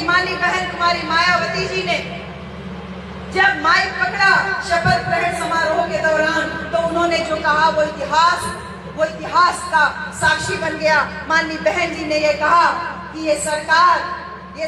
माननीय बहन कुमारी मायावती जी ने जब माइक पकड़ा शपथ ग्रहण समारोह के दौरान, तो उन्होंने जो कहा वो इतिहास का साक्षी बन गया। माननीय बहन जी ने ये कहा कि ये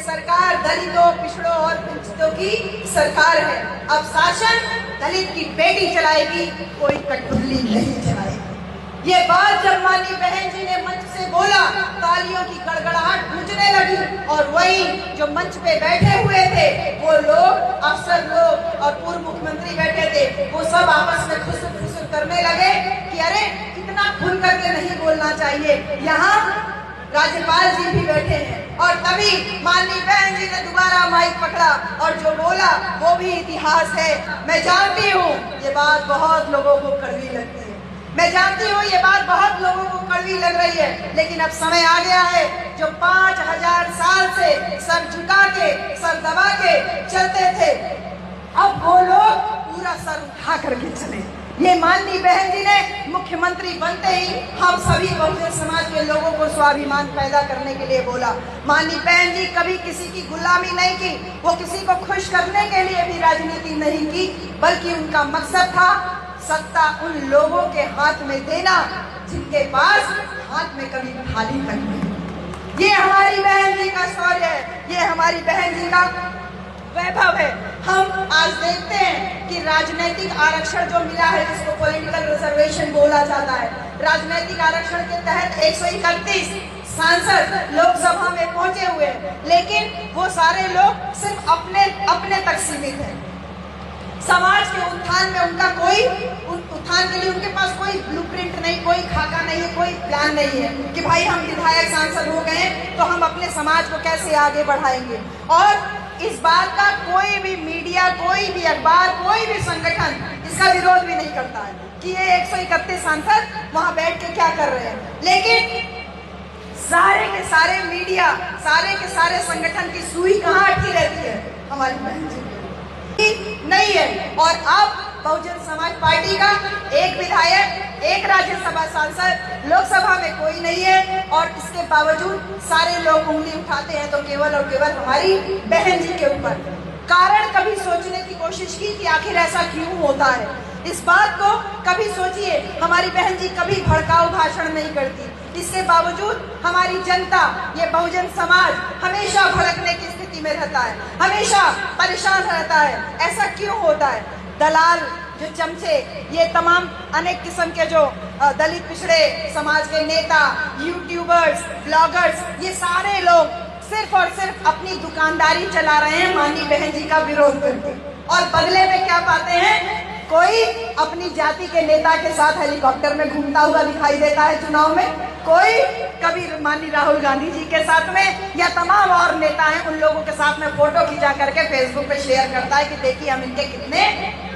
सरकार दलितों, पिछड़ों और वंचितों की सरकार है। अब शासन दलित की बेटी चलाएगी, कोई कठपुतली नहीं चलाएगी। ये बात जब माननीय बहन जी ने मंच से बोला, तालियों की गड़गड़ाहट गूंजने लगी। और वही जो मंच पे बैठे हुए थे वो लोग, अफसर लोग और पूर्व मुख्यमंत्री बैठे थे, वो सब आपस में खुसुर करने लगे कि अरे इतना खुल करके नहीं बोलना चाहिए, यहाँ राज्यपाल जी भी बैठे हैं। और तभी माननीय बहन जी ने दोबारा माइक पकड़ा और जो बोला वो भी इतिहास है। मैं जानती हूँ ये बात बहुत लोगों को कड़वी लगती है, मैं जानती हूँ ये बात बहुत लोगों को कड़वी लग रही है, लेकिन अब समय आ गया है। जो 5000 साल से सर झुका के, सर दबा के चलते थे, अब वो लोग पूरा सर उठा करके चले। ये माननीय बहन जी ने मुख्यमंत्री बनते ही हम सभी बहुजन समाज के लोगों को स्वाभिमान पैदा करने के लिए बोला। माननीय बहन जी कभी किसी की गुलामी नहीं की, वो किसी को खुश करने के लिए भी राजनीति नहीं की, बल्कि उनका मकसद था सत्ता उन लोगों के हाथ में देना जिनके पास हाथ में कभी थाली तक नहीं। ये हमारी बहन जी का शौर्य है, ये हमारी बहन जी का वैभव है। हम आज देखते हैं कि राजनीतिक आरक्षण जो मिला है, जिसको पॉलिटिकल रिजर्वेशन बोला जाता है, राजनीतिक आरक्षण के तहत 131 सांसद लोकसभा में पहुंचे हुए हैं, लेकिन वो सारे लोग सिर्फ अपने तक सीमित हैं। समाज के उत्थान में उनका कोई उत्थान के लिए उनके पास कोई ब्लूप्रिंट नहीं, कोई खाका नहीं है, कोई प्लान नहीं है कि भाई हम विधायक सांसद हो गए तो हम अपने समाज को कैसे आगे बढ़ाएंगे। और इस बात का कोई भी मीडिया, कोई भी अखबार, कोई भी संगठन इसका विरोध भी नहीं करता है कि ये 131 सांसद वहां बैठ के क्या कर रहे हैं। लेकिन सारे के सारे मीडिया, सारे के सारे संगठन की सुई कहाँ अटकी रहती है? हमारी बहन जी नहीं है। और अब बहुजन समाज पार्टी का एक विधायक, एक राज्यसभा सांसद, लोकसभा में कोई नहीं है, और इसके बावजूद सारे लोग उंगली उठाते हैं तो केवल और केवल हमारी बहन जी के ऊपर। कारण कभी सोचने की कोशिश की कि आखिर ऐसा क्यों होता है? इस बात को कभी सोचिए। हमारी बहन जी कभी भड़काऊ भाषण नहीं करती, इसके बावजूद हमारी जनता, ये बहुजन समाज हमेशा भड़कने की स्थिति में रहता है, हमेशा परेशान रहता है। ऐसा क्यों होता है? दलाल, जो चमचे, ये तमाम अनेक किस्म के जो दलित पिछड़े समाज के नेता, यूट्यूबर्स, ब्लॉगर्स, ये सारे लोग सिर्फ और सिर्फ अपनी दुकानदारी चला रहे हैं माननीय बहन जी का विरोध करके, और बदले में क्या पाते हैं? कोई अपनी जाति के नेता के साथ हेलीकॉप्टर में घूमता हुआ दिखाई देता है चुनाव में, कोई कभी माननीय राहुल गांधी जी के साथ में, या तमाम और नेता हैं उन लोगों के साथ में फोटो खिंचा करके फेसबुक पे शेयर करता है कि देखिए हम इनके कितने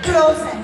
क्लोज हैं।